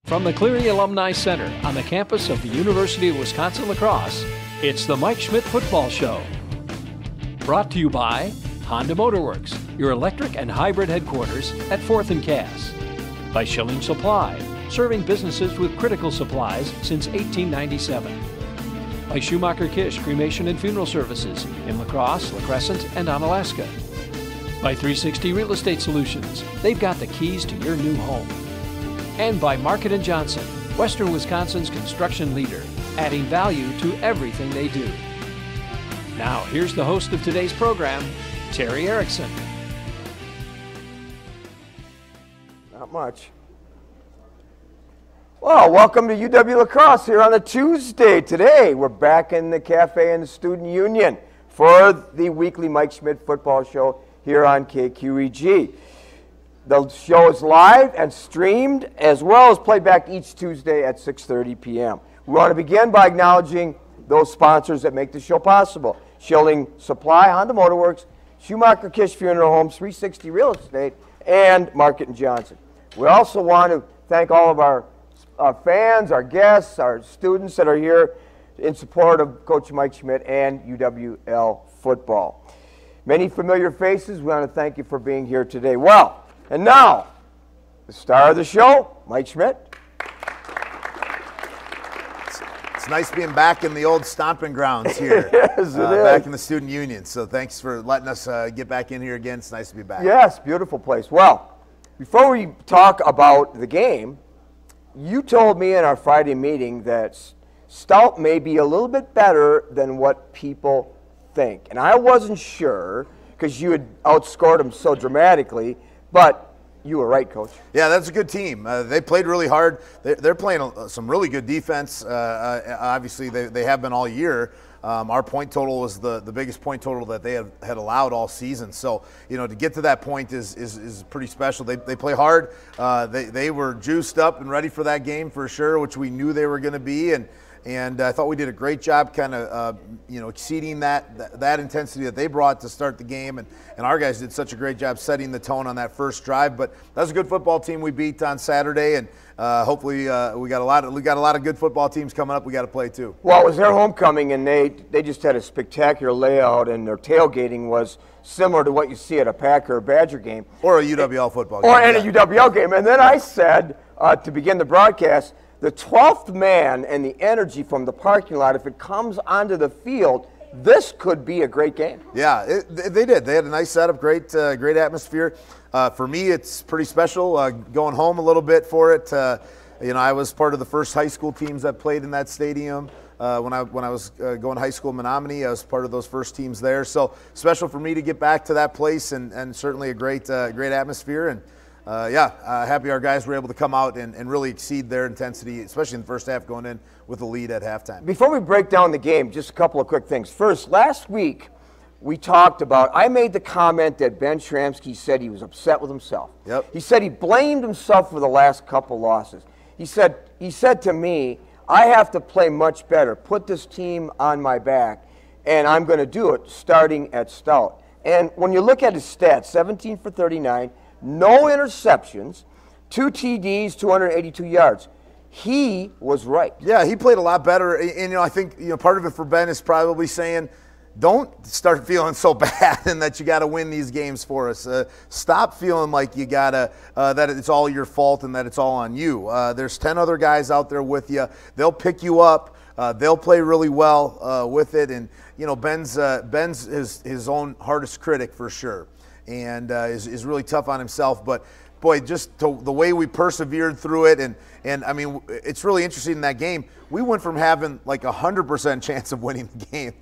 From the Cleary Alumni Center on the campus of the University of Wisconsin-La Crosse, it's the Mike Schmidt Football Show. Brought to you by Honda Motorworks, your electric and hybrid headquarters at 4th and Cass. By Schilling Supply, serving businesses with critical supplies since 1897. By Schumacher Kish Cremation and Funeral Services in La Crosse, La Crescent, and Onalaska. By 360 Real Estate Solutions, they've got the keys to your new home. And by Market & Johnson, Western Wisconsin's construction leader, adding value to everything they do. Now, here's the host of today's program, Terry Erickson. Not much. Well, welcome to UW La Crosse here on a Tuesday. Today, we're back in the cafe in the Student Union for the weekly Mike Schmidt Football Show here on KQEG. The show is live and streamed, as well as played back each Tuesday at 6:30 p.m. We want to begin by acknowledging those sponsors that make the show possible. Schilling Supply, Honda Motorworks, Schumacher Kish Funeral Homes, 360 Real Estate, and Market & Johnson. We also want to thank all of our fans, our guests, our students that are here in support of Coach Mike Schmidt and UWL football. Many familiar faces. We want to thank you for being here today. Well, and now, the star of the show, Mike Schmidt. It's nice being back in the old stomping grounds here. Yes, it is. Back in the Student Union. So thanks for letting us get back in here again. It's nice to be back. Yes, beautiful place. Well, before we talk about the game, you told me in our Friday meeting that Stout may be a little bit better than what people think. And I wasn't sure because you had outscored them so dramatically. But you were right, Coach. Yeah, that's a good team. They played really hard. They're playing some really good defense. Obviously, they have been all year. Our point total was the biggest point total that they had allowed all season. So, you know, to get to that point is pretty special. They play hard. They were juiced up and ready for that game for sure, which we knew they were going to be. And I thought we did a great job kind of, exceeding that intensity that they brought to start the game. And our guys did such a great job setting the tone on that first drive. But that was a good football team we beat on Saturday. And hopefully we got a lot of good football teams coming up we got to play too. Well, it was their homecoming, and they just had a spectacular layout, and their tailgating was similar to what you see at a Packer or Badger game. Or a UWL football game. Or a UWL game. And then I said, to begin the broadcast, the 12th man and the energy from the parking lot, if it comes onto the field, this could be a great game. Yeah, they did. They had a nice setup, great atmosphere. For me, it's pretty special going home a little bit for it. I was part of the first high school teams that played in that stadium. When I was going to high school in Menominee, I was part of those first teams there. So special for me to get back to that place, and certainly a great atmosphere. And happy our guys were able to come out and really exceed their intensity, especially in the first half, going in with a lead at halftime. Before we break down the game, just a couple of quick things. First, last week we talked about, I made the comment that Ben Shramsky said he was upset with himself. Yep. He said he blamed himself for the last couple losses. He said to me, I have to play much better, put this team on my back, and I'm going to do it starting at Stout. And when you look at his stats, 17 for 39, no interceptions, 2 TDs, 282 yards. He was right. Yeah, he played a lot better. And, I think, part of it for Ben is probably saying, don't start feeling so bad and that you got to win these games for us. Stop feeling like you got to, that it's all your fault and that it's all on you. There's 10 other guys out there with you. They'll pick you up. They'll play really well with it. And, Ben's his own hardest critic for sure. And is really tough on himself. But, boy, just the way we persevered through it. And I mean, it's really interesting in that game. We went from having like 100% chance of winning the game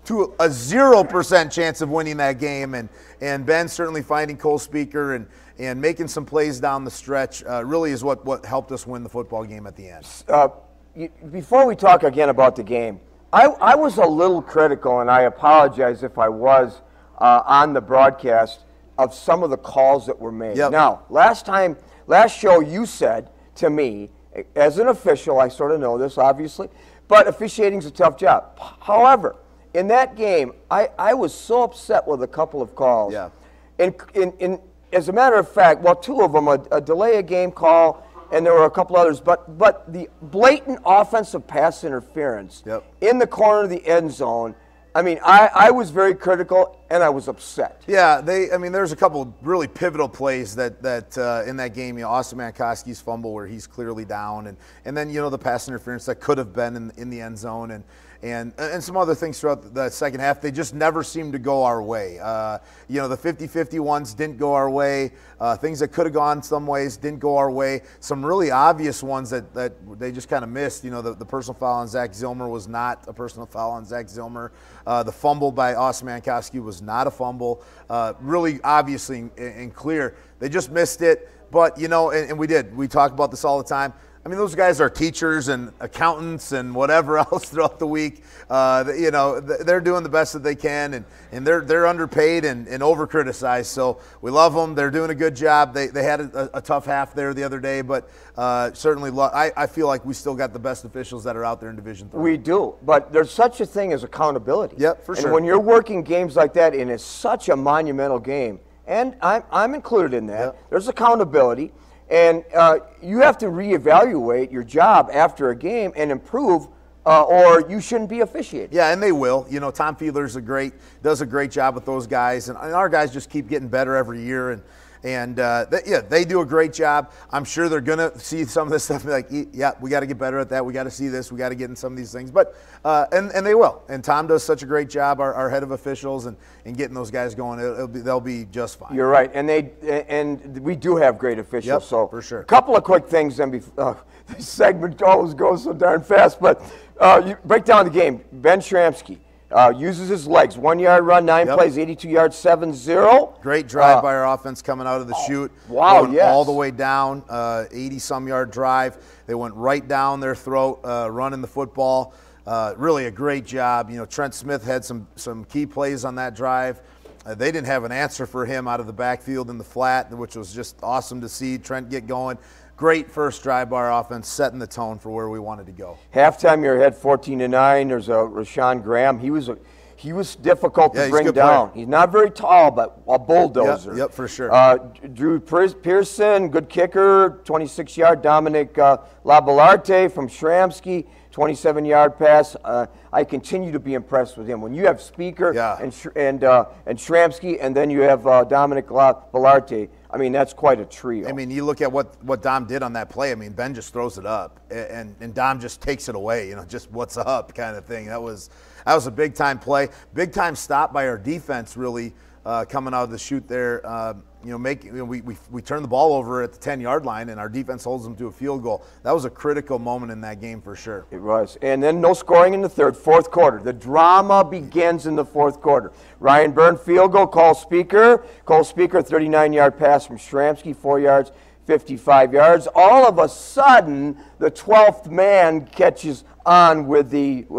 to a 0% chance of winning that game. And Ben certainly finding Cole Speaker and making some plays down the stretch really is what helped us win the football game at the end. Before we talk again about the game, I was a little critical, and I apologize if I was on the broadcast, of some of the calls that were made. Yep. Now, last show you said to me, as an official, I sort of know this, obviously, but officiating's a tough job. However, in that game, I was so upset with a couple of calls. Yeah. As a matter of fact, well, 2 of them, a delay of game call and there were a couple others, but the blatant offensive pass interference in the corner of the end zone, I mean, I was very critical, and I was upset. Yeah, there's a couple really pivotal plays that in that game. Austin Mankowski's fumble where he's clearly down, and then the pass interference that could have been in the end zone, and some other things throughout the second half. They just never seemed to go our way. The 50-50 ones didn't go our way. Things that could have gone some ways didn't go our way. Some really obvious ones that they just kind of missed. The personal foul on Zach Zilmer was not a personal foul on Zach Zilmer. The fumble by Austin Mankowski was not a fumble. Really obviously and clear. They just missed it. But, and we did. We talk about this all the time. I mean, those guys are teachers and accountants and whatever else throughout the week. They're doing the best that they can, and they're underpaid and over-criticized. So we love them. They're doing a good job. They had a tough half there the other day, but certainly I feel like we still got the best officials that are out there in Division III. We do, but there's such a thing as accountability. Yep, for sure. And when you're working games like that, and it's such a monumental game, and I'm included in that, there's accountability. And you have to reevaluate your job after a game and improve, or you shouldn't be officiating. Yeah, and they will. Tom Fiedler's does a great job with those guys, and our guys just keep getting better every year. And they do a great job. I'm sure they're going to see some of this stuff and be like, yeah, we got to get better at that. We got to see this. We got to get in some of these things. But and they will. And Tom does such a great job, our head of officials, and getting those guys going. They'll be just fine. You're right. And we do have great officials. Yep, so for sure. A couple of quick things. Then this segment always goes so darn fast. But you break down the game. Ben Shramsky. Uses his legs. 1 yard run, 9 plays, 82 yards, 7-0. Great drive by our offense coming out of the chute. Wow, going all the way down, 80-some yard drive. They went right down their throat, running the football. Really a great job. Trent Smith had some key plays on that drive. They didn't have an answer for him out of the backfield in the flat, which was just awesome to see Trent get going. Great first drive by our offense, setting the tone for where we wanted to go. Halftime, you're ahead 14-9. There's Rashawn Graham. He was difficult to bring down. He's not very tall, but a bulldozer. Yep, for sure. Drew Pearson, good kicker, 26-yard. Dominic Labalarte from Shramsky, 27-yard pass. I continue to be impressed with him. When you have Speaker and Shramsky, and then you have Dominic Labalarte, I mean, that's quite a trio. I mean, you look at what Dom did on that play. I mean, Ben just throws it up, and Dom just takes it away. Just what's up kind of thing. That was a big time play, big time stop by our defense. Really coming out of the chute there. We turn the ball over at the 10-yard line, and our defense holds them to a field goal. That was a critical moment in that game for sure. It was. And then no scoring in the fourth quarter. The drama begins in the fourth quarter. Ryan Byrne field goal, Cole Speaker, 39-yard pass from Shramsky, 4 yards, 55 yards. All of a sudden, the 12th man catches on with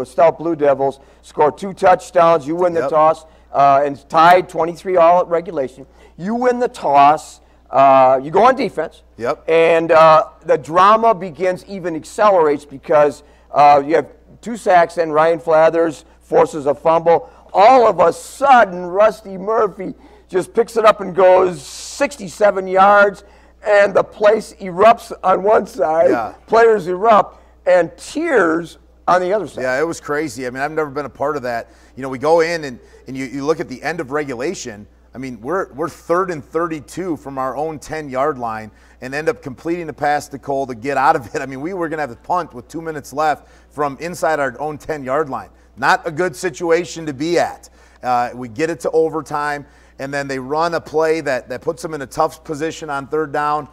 Stout Blue Devils, score 2 touchdowns. You win the toss, and tied 23 all at regulation. You win the toss. You go on defense. Yep. And the drama accelerates because you have 2 sacks and Ryan Flathers forces a fumble. All of a sudden, Rusty Murphy just picks it up and goes 67 yards, and the place erupts on one side. Yeah. Players erupt, and tears on the other side. Yeah, it was crazy. I mean, I've never been a part of that. We go in and you look at the end of regulation. I mean, we're 3rd and 32 from our own 10-yard line and end up completing the pass to Cole to get out of it. I mean, we were going to have a punt with 2 minutes left from inside our own 10-yard line. Not a good situation to be at. We get it to overtime, and then they run a play that puts them in a tough position on 3rd down.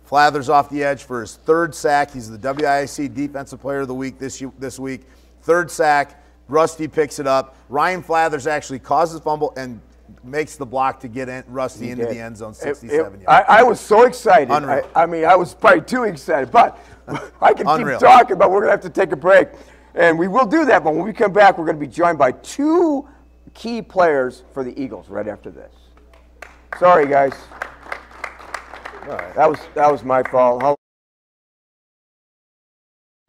Flathers off the edge for his 3rd sack. He's the WIAC Defensive Player of the Week this week. 3rd sack. Rusty picks it up. Ryan Flathers actually causes fumble and makes the block to get Rusty into the end zone, 67 yards. I was so excited. I mean, I was probably too excited, but I can keep talking, but we're going to have to take a break. And we will do that, but when we come back, we're going to be joined by 2 key players for the Eagles right after this. Sorry, guys. All right. That was my fault.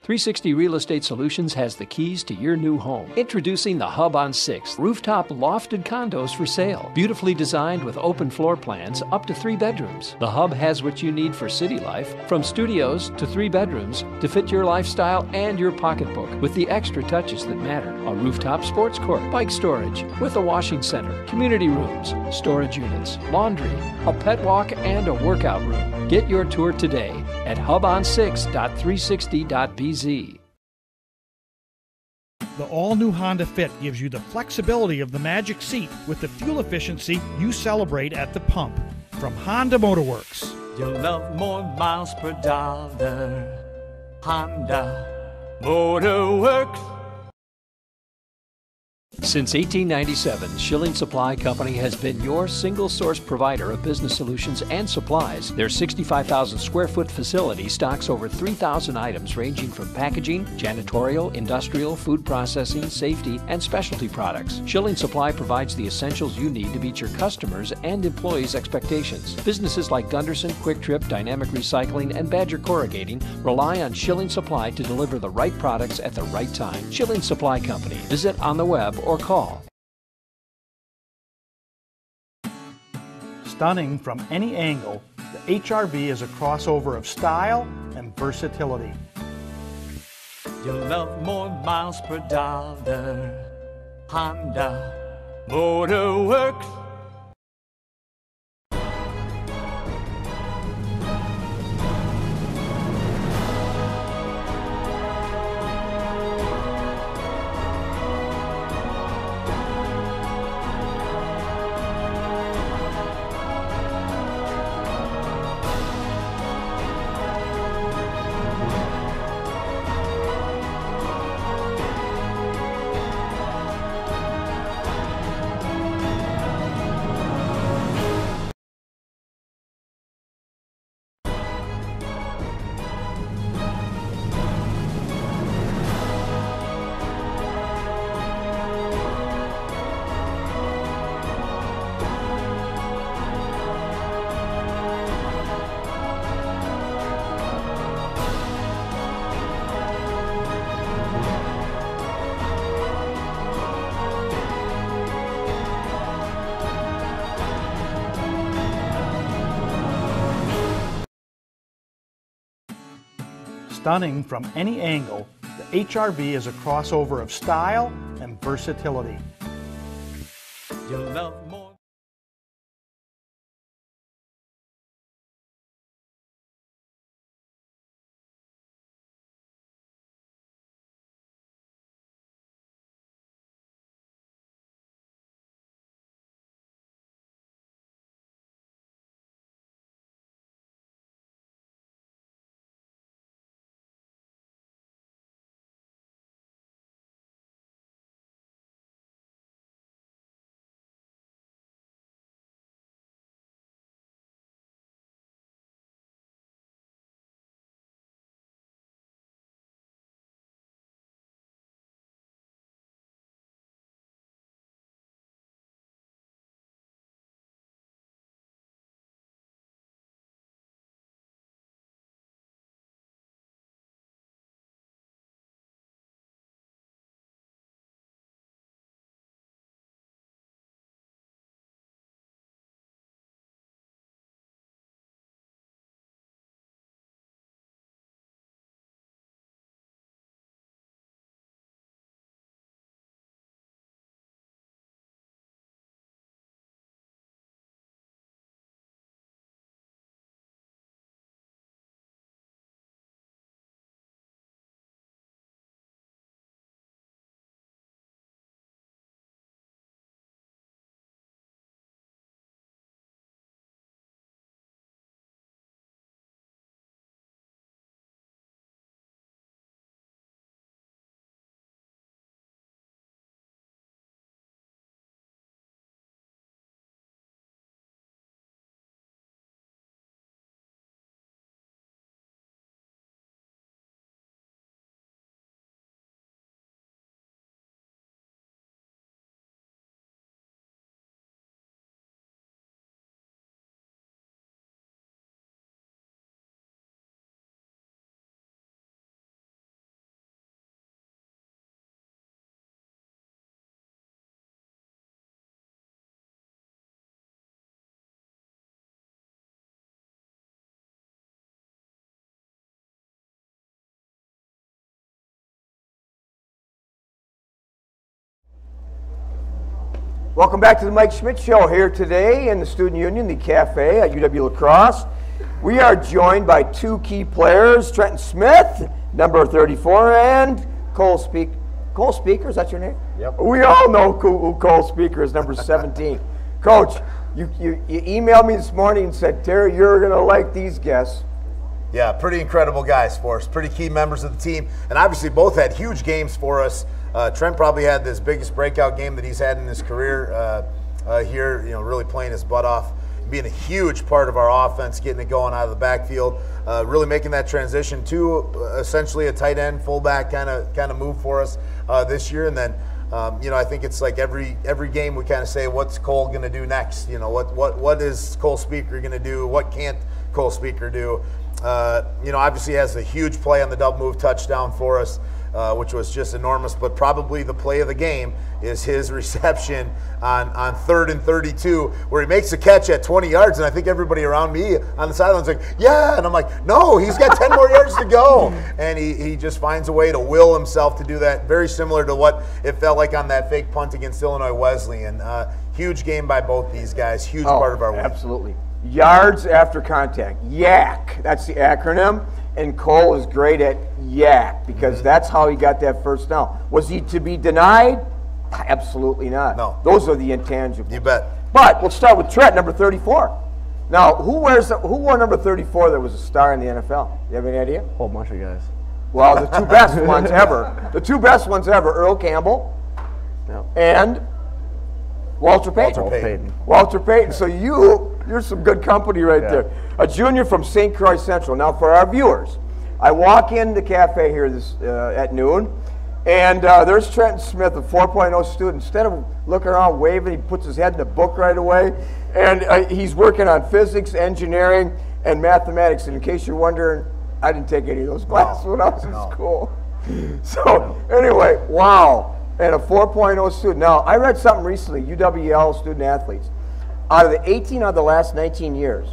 360 Real Estate Solutions has the keys to your new home. Introducing the Hub on 6th, rooftop lofted condos for sale. Beautifully designed with open floor plans up to 3 bedrooms. The Hub has what you need for city life, from studios to 3 bedrooms to fit your lifestyle and your pocketbook with the extra touches that matter. A rooftop sports court, bike storage with a washing center, community rooms, storage units, laundry, a pet walk, and a workout room. Get your tour today at hubon6.360.bz. The all-new Honda Fit gives you the flexibility of the magic seat with the fuel efficiency you celebrate at the pump. From Honda Motorworks. You'll love more miles per dollar. Honda Motorworks. Since 1897, Schilling Supply Company has been your single-source provider of business solutions and supplies. Their 65,000 square foot facility stocks over 3,000 items ranging from packaging, janitorial, industrial, food processing, safety, and specialty products. Schilling Supply provides the essentials you need to meet your customers' and employees' expectations. Businesses like Gunderson, Quick Trip, Dynamic Recycling, and Badger Corrugating rely on Schilling Supply to deliver the right products at the right time. Schilling Supply Company. Visit on the web or call. Stunning from any angle, the HR-V is a crossover of style and versatility. You'll love more miles per dollar. Honda Motorworks. Stunning from any angle, the HR-V is a crossover of style and versatility. You'll love more. Welcome back to the Mike Schmidt Show here today in the Student Union, the cafe at UW La Crosse. We are joined by two key players, Trenton Smith, number 34, and Cole Speaker. Cole Speaker, is that your name? Yep. We all know who Cole Speaker is, number 17. Coach, you emailed me this morning and said, Terry, you're going to like these guests. Yeah, pretty incredible guys for us, pretty key members of the team, and obviously both had huge games for us. Trent probably had his biggest breakout game that he's had in his career here, really playing his butt off, being a huge part of our offense, getting it going out of the backfield, really making that transition to essentially a tight end, fullback kind of move for us this year. And then, I think it's like every game we kind of say, what's Cole going to do next? What is Cole Speaker going to do? What can't Cole Speaker do? Obviously has a huge play on the double move touchdown for us, which was just enormous. But probably the play of the game is his reception on 3rd and 32, where he makes a catch at 20 yards. And I think everybody around me on the sidelines like, yeah. And I'm like, no, he's got 10 more yards to go. And he just finds a way to will himself to do that. Very similar to what it felt like on that fake punt against Illinois Wesleyan. Huge game by both these guys. Huge part of our win. Absolutely. Yards after contact, YAC, that's the acronym, and Cole is great at YAC because that's how he got that first down. Was he to be denied? Absolutely not. No. Those are the intangibles. You bet. But we'll start with Trent, number 34. Now, who wore number 34 that was a star in the NFL? You have any idea? A whole bunch of guys. Well, the two best ones ever. The two best ones ever, Earl Campbell and Walter Payton. Walter Payton. So you're some good company right there. A junior from St. Croix Central. Now, for our viewers, I walk in the cafe here at noon, and there's Trenton Smith, a 4.0 student. Instead of looking around waving, he puts his head in the book right away, and he's working on physics, engineering, and mathematics. And in case you're wondering, I didn't take any of those classes when I was in school. So anyway, wow. And a 4.0 student. Now, I read something recently, UWL student athletes. Out of the 18 of the last 19 years,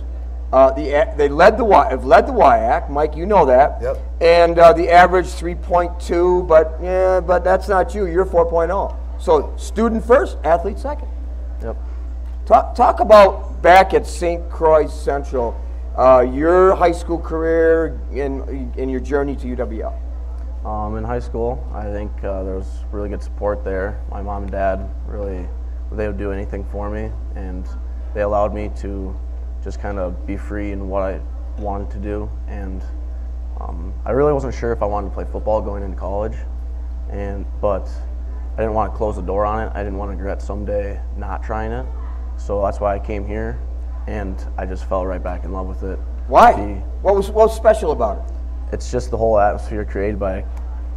they have led the WIAC. Mike, you know that. Yep. And the average 3.2, but that's not you. You're 4.0. So student first, athlete second. Yep. Talk about back at St. Croix Central, your high school career and your journey to UWL. In high school, I think there was really good support there. My mom and dad they would do anything for me, and they allowed me to just kind of be free in what I wanted to do. And I really wasn't sure if I wanted to play football going into college, but I didn't want to close the door on it. I didn't want to regret someday not trying it. So that's why I came here, and I just fell right back in love with it. Why? What was special about it? It's just the whole atmosphere created by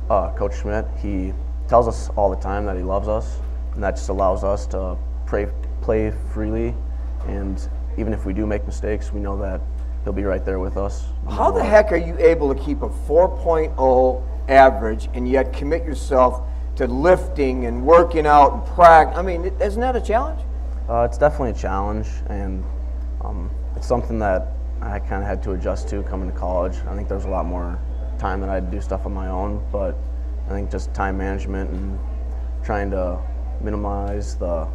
Coach Schmidt. He tells us all the time that he loves us, and that just allows us to play freely. And even if we do make mistakes, we know that he'll be right there with us. How the heck are you able to keep a 4.0 average and yet commit yourself to lifting and working out and practice? I mean, isn't that a challenge? It's definitely a challenge, and it's something that I kind of had to adjust to coming to college. I think there was a lot more time that I had to do stuff on my own, but I think just time management and trying to minimize the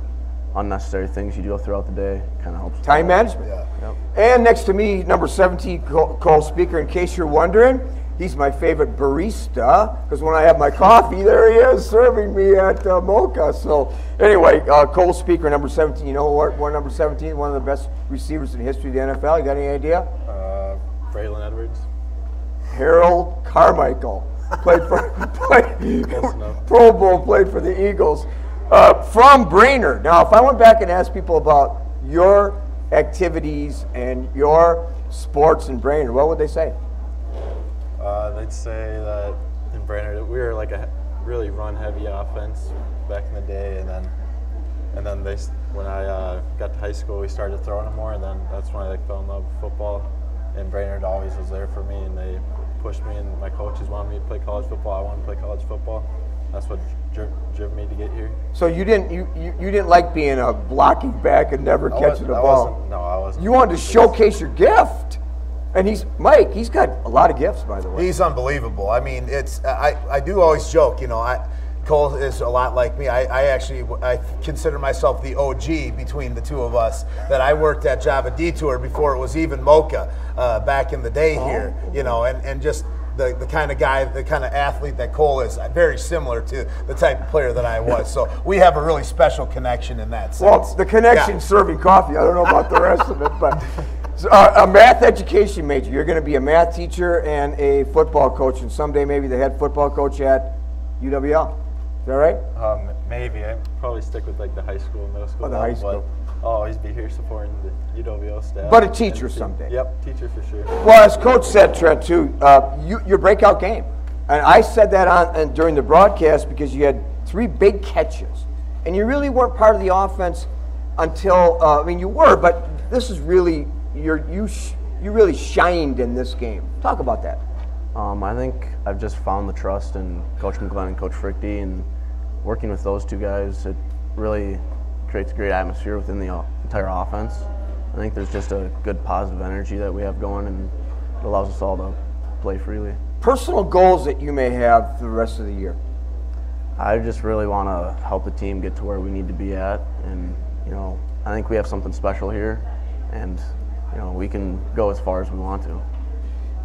unnecessary things you do throughout the day kind of helps. Time management. Yeah. Yep. And next to me, number 17, Cole Speaker. In case you're wondering, he's my favorite barista because when I have my coffee, there he is serving me at Mocha. So anyway, Cole Speaker, number 17. You know what? Number 17, one of the best receivers in the history of the NFL. You got any idea? Braylon Edwards. Harold Carmichael played for Pro Bowl, played for the Eagles. From Brainerd. Now, if I went back and asked people about your activities and your sports in Brainerd, what would they say? They'd say that in Brainerd we were like a really run-heavy offense back in the day, and then when I got to high school, we started throwing it more, and then that's when I fell in love with football. And Brainerd always was there for me, and they pushed me, and my coaches wanted me to play college football. I wanted to play college football. That's what driven me to get here. So you didn't like being a blocking back and never catching the ball. I wasn't. You wanted to showcase your gift. And he's got a lot of gifts, by the way. He's unbelievable. I mean, I do always joke, Cole is a lot like me. I consider myself the OG between the two of us. That I worked at Java Detour before it was even Mocha back in the day here. You know, and just the kind of guy, the kind of athlete that Cole is, very similar to the type of player that I was. So we have a really special connection in that sense. Well, the connection serving coffee. I don't know about the rest of it, but so, a math education major. You're going to be a math teacher and a football coach, and someday maybe the head football coach at UWL. Is that right? Maybe. I'd probably stick with like the high school, middle school. Oh, the high school. But I'll always be here supporting the UWL staff. But a teacher someday. Yep, teacher for sure. Well, as Coach said, Trent, too, your breakout game. And I said that during the broadcast because you had 3 big catches. And you really weren't part of the offense until, I mean, you were, but this is really, you really shined in this game. Talk about that. I think I've just found the trust in Coach McGlenn and Coach Frickty, and working with those two guys, it really creates a great atmosphere within the entire offense. I think there's just a good positive energy that we have going, and it allows us all to play freely. Personal goals that you may have for the rest of the year? I just really want to help the team get to where we need to be at, and you know, I think we have something special here, and you know, we can go as far as we want to.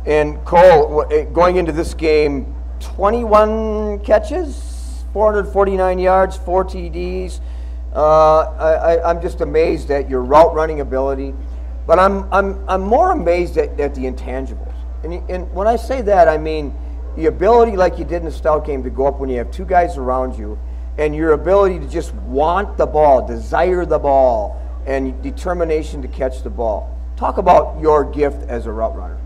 And Cole, going into this game, 21 catches, 449 yards, 4 TDs. I'm just amazed at your route running ability, but I'm more amazed at the intangibles. And when I say that, I mean the ability, like you did in the Stout game, to go up when you have 2 guys around you, and your ability to just want the ball, desire the ball, and determination to catch the ball. Talk about your gift as a route runner.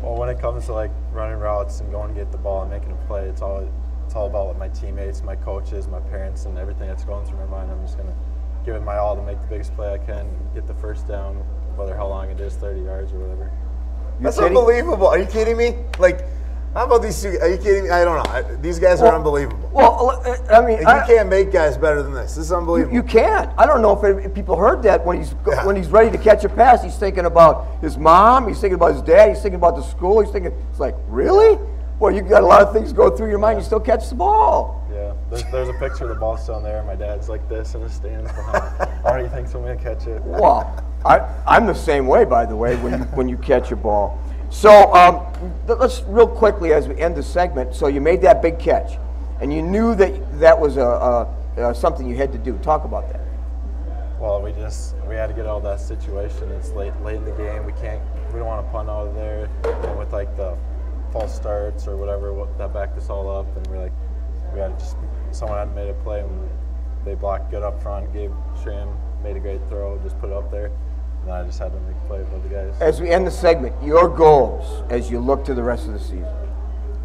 Well, when it comes to like running routes and going to get the ball and making a play, it's all about like my teammates, my coaches, my parents, and everything that's going through my mind. I'm just gonna give it my all to make the biggest play I can, get the first down, whether how long it is, 30 yards or whatever. That's unbelievable. Are you kidding me? Like, how about these two? Are you kidding me? I don't know. These guys are unbelievable. Well, I mean, you can't make guys better than this. This is unbelievable. You can't. I don't know if people heard that when he's ready to catch a pass. He's thinking about his mom. He's thinking about his dad. He's thinking about the school. He's thinking, it's like, really? Well, you got a lot of things go through your mind. You still catch the ball. Yeah, there's a picture of the ball still in there. My dad's like this in the stands behind. Already thinks I'm gonna catch it. Well, I'm the same way, by the way, when you catch a ball. So let's real quickly as we end the segment. So you made that big catch, and you knew that was something you had to do. Talk about that. Well, we had to get out of that situation. It's late in the game. We don't want to punt out of there, and with like the false starts or whatever that backed us all up, and someone had made a play and they blocked good up front. Gabe Schramm made a great throw, just put it up there. And I just had to make a play above the guys. As we end the segment, your goals as you look to the rest of the season?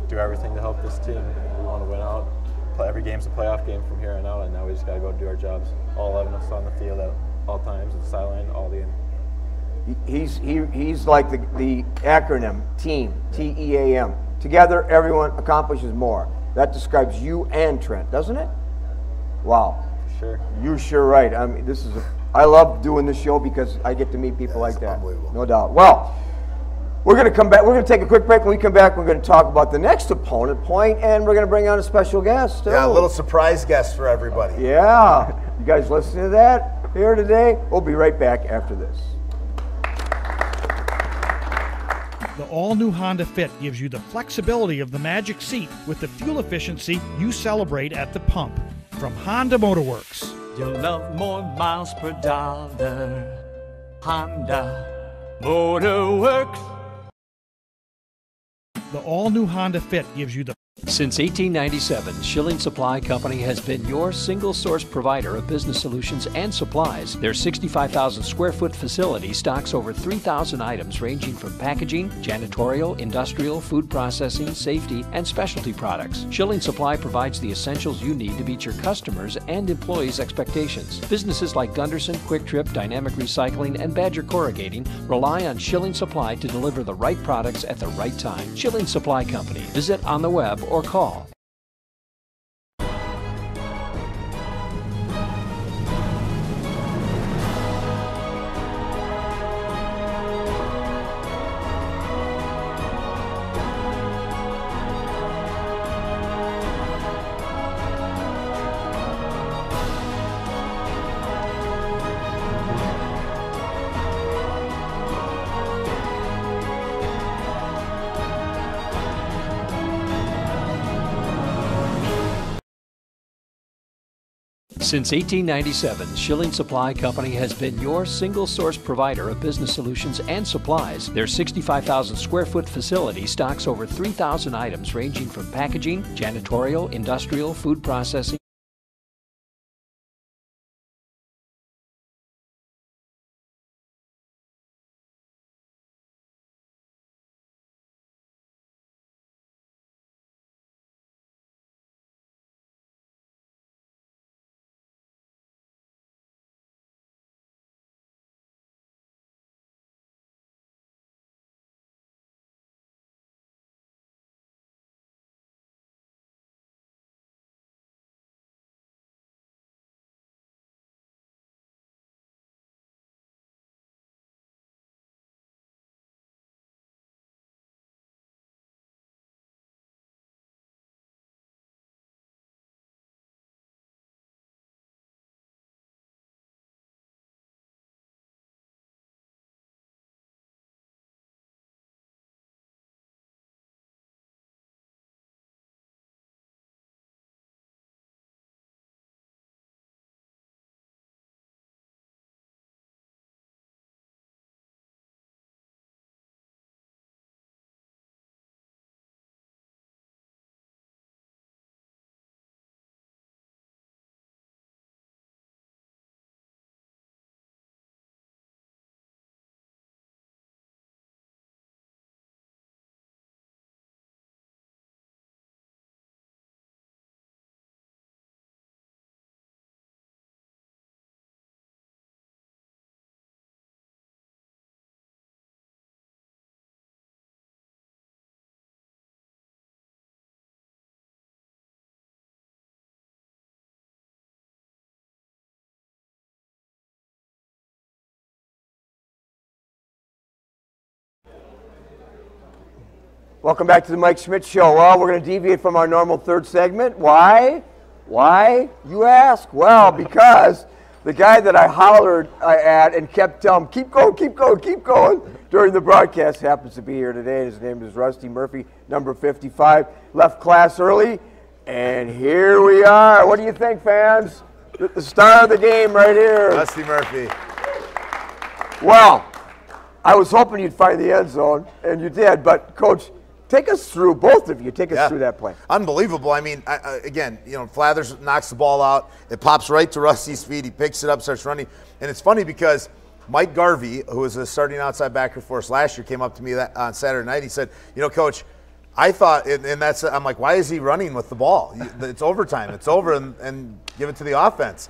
Do everything to help this team. We want to win out. Every game's a playoff game from here on out, and now we just got to go do our jobs. All 11 of us on the field at all times, at the sideline, all the game. He's like the acronym TEAM, T-E-A-M. Together, everyone accomplishes more. That describes you and Trent, doesn't it? Wow. Sure. You're sure right. I mean, I love doing this show because I get to meet people like that. Unbelievable. No doubt. Well, we're going to come back. We're going to take a quick break. When we come back, we're going to talk about the next opponent point, and we're going to bring on a special guest, too. Yeah, a little surprise guest for everybody. Yeah. You guys listening to that here today? We'll be right back after this. The all-new Honda Fit gives you the flexibility of the magic seat with the fuel efficiency you celebrate at the pump. From Honda Motorworks. You'll love more miles per dollar. Honda Motorworks. The all-new Honda Fit gives you the Since 1897, Schilling Supply Company has been your single-source provider of business solutions and supplies. Their 65,000 square foot facility stocks over 3,000 items ranging from packaging, janitorial, industrial, food processing, safety, and specialty products. Schilling Supply provides the essentials you need to meet your customers' and employees' expectations. Businesses like Gunderson, Quick Trip, Dynamic Recycling, and Badger Corrugating rely on Schilling Supply to deliver the right products at the right time. Schilling Supply Company. Visit on the web or call. Since 1897, Schilling Supply Company has been your single source provider of business solutions and supplies. Their 65,000 square foot facility stocks over 3,000 items ranging from packaging, janitorial, industrial, food processing. Welcome back to the Mike Schmidt Show. Well, we're going to deviate from our normal third segment. Why? Why, you ask? Well, because the guy that I hollered at and kept telling him, keep going, keep going, keep going, during the broadcast happens to be here today. His name is Rusty Murphy, number 55. Left class early, and here we are. What do you think, fans? The star of the game right here. Rusty Murphy. Well, I was hoping you'd find the end zone, and you did, but, Coach, take us through, both of you, take us through that play. Unbelievable. I mean, again, you know, Flathers knocks the ball out. It pops right to Rusty's feet. He picks it up, starts running. And it's funny because Mike Garvey, who was a starting outside backer for us last year, came up to me on Saturday night. He said, you know, Coach, I thought, and that's, I'm like, why is he running with the ball? It's overtime. It's over, and give it to the offense.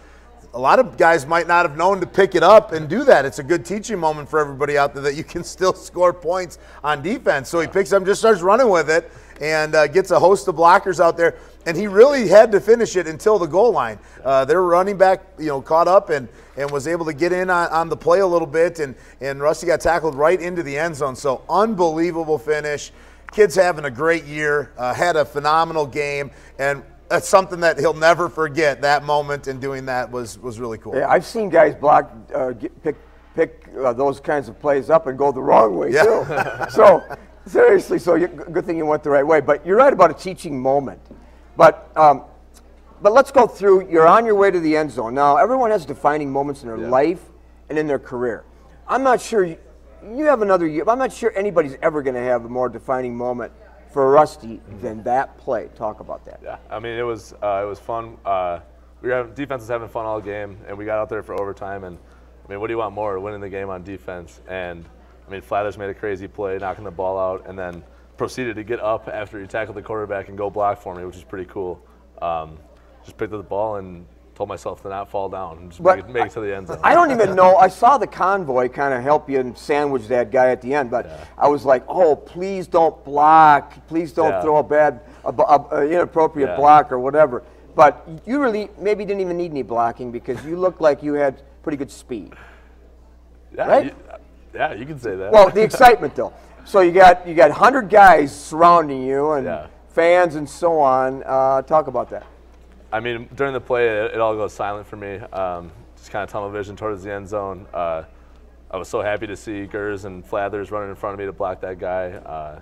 A lot of guys might not have known to pick it up and do that. It's a good teaching moment for everybody out there that you can still score points on defense. So he picks up and just starts running with it and gets a host of blockers out there. And he really had to finish it until the goal line. Their running back, you know, caught up and was able to get in on the play a little bit. And Rusty got tackled right into the end zone. So unbelievable finish. Kid's having a great year, had a phenomenal game, and that's something that he'll never forget. That moment and doing that was really cool. Yeah, I've seen guys block, pick those kinds of plays up and go the wrong way too. So seriously, good thing you went the right way. But you're right about a teaching moment. But let's go through. You're on your way to the end zone. Now everyone has defining moments in their life and in their career. I'm not sure you have another year. I'm not sure anybody's ever going to have a more defining moment for Rusty than that play. Talk about that. Yeah, I mean, it was fun. Defense was having fun all game, and we got out there for overtime. And I mean, what do you want more? Winning the game on defense. And I mean, Flathers made a crazy play, knocking the ball out, and then proceeded to get up after he tackled the quarterback and go block for me, which is pretty cool. Just picked up the ball and told myself to not fall down and just make it to the end zone. I don't even know. I saw the convoy kind of help you and sandwich that guy at the end, but I was like, oh, please don't block. Please don't throw a bad, inappropriate block or whatever. But you really maybe didn't even need any blocking because you looked like you had pretty good speed. Yeah, right? You can say that. Well, the excitement, though. So you got 100 guys surrounding you and fans and so on. Talk about that. I mean, during the play, it all goes silent for me. Just kind of tunnel vision towards the end zone. I was so happy to see Gers and Flathers running in front of me to block that guy.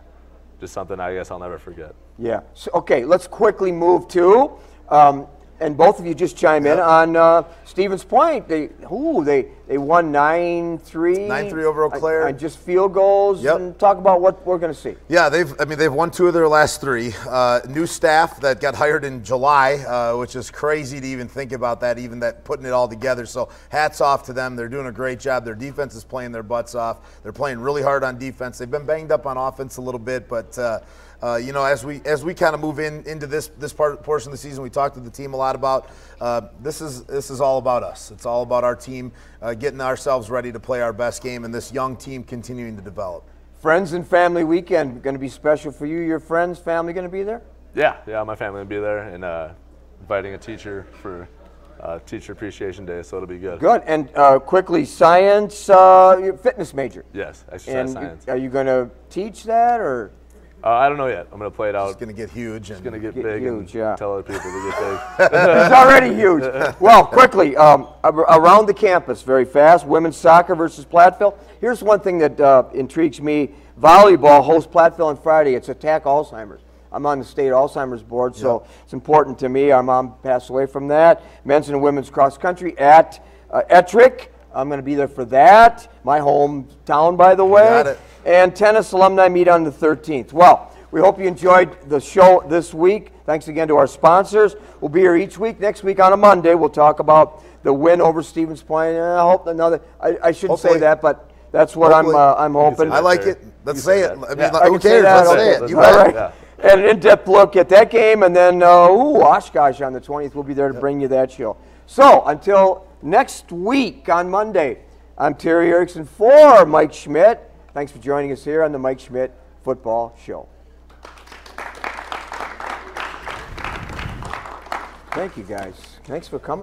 Just something I guess I'll never forget. Yeah. So, okay, let's quickly move to, and both of you just chime in on Stevens Point. They won 9-3. 9-3 over Eau Claire. On just field goals. Yep. And talk about what we're going to see. Yeah, they've won 2 of their last 3. New staff that got hired in July, which is crazy to even think about that, even that putting it all together. So hats off to them. They're doing a great job. Their defense is playing their butts off. They're playing really hard on defense. They've been banged up on offense a little bit, but as we kind of move into this portion of the season, we talked to the team a lot about this is all about us. It's all about our team getting ourselves ready to play our best game, and this young team continuing to develop. Friends and family weekend going to be special for you. Your friends, family going to be there? Yeah, my family will be there, and inviting a teacher for Teacher Appreciation Day, so it'll be good. Good. And quickly, science, you're a fitness major. Yes, exercise science. Are you going to teach that, or? I don't know yet. I'm going to play it out. It's going to get huge. It's going to get big huge, and tell other people to get big. It's already huge. Well, quickly, around the campus, very fast, women's soccer versus Platteville. Here's one thing that intrigues me. Volleyball hosts Platteville on Friday. It's Attack Alzheimer's. I'm on the state Alzheimer's board, so it's important to me. Our mom passed away from that. Men's and women's cross country at Ettrick. I'm going to be there for that. My hometown, by the way. Got it. And tennis alumni meet on the 13th. Well, we hope you enjoyed the show this week. Thanks again to our sponsors. We'll be here each week. Next week on a Monday, we'll talk about the win over Stevens Point. I hope another. I shouldn't say that, but that's what I'm hoping. I like it. Let's say it. I mean, I who can say cares? that. Let's say Okay. it. You All bet. right. Yeah. And an in-depth look at that game, and then Oshkosh on the 20th. We'll be there to bring you that show. So until next week on Monday, I'm Terry Erickson for Mike Schmidt. Thanks for joining us here on the Mike Schmidt Football Show. Thank you, guys. Thanks for coming.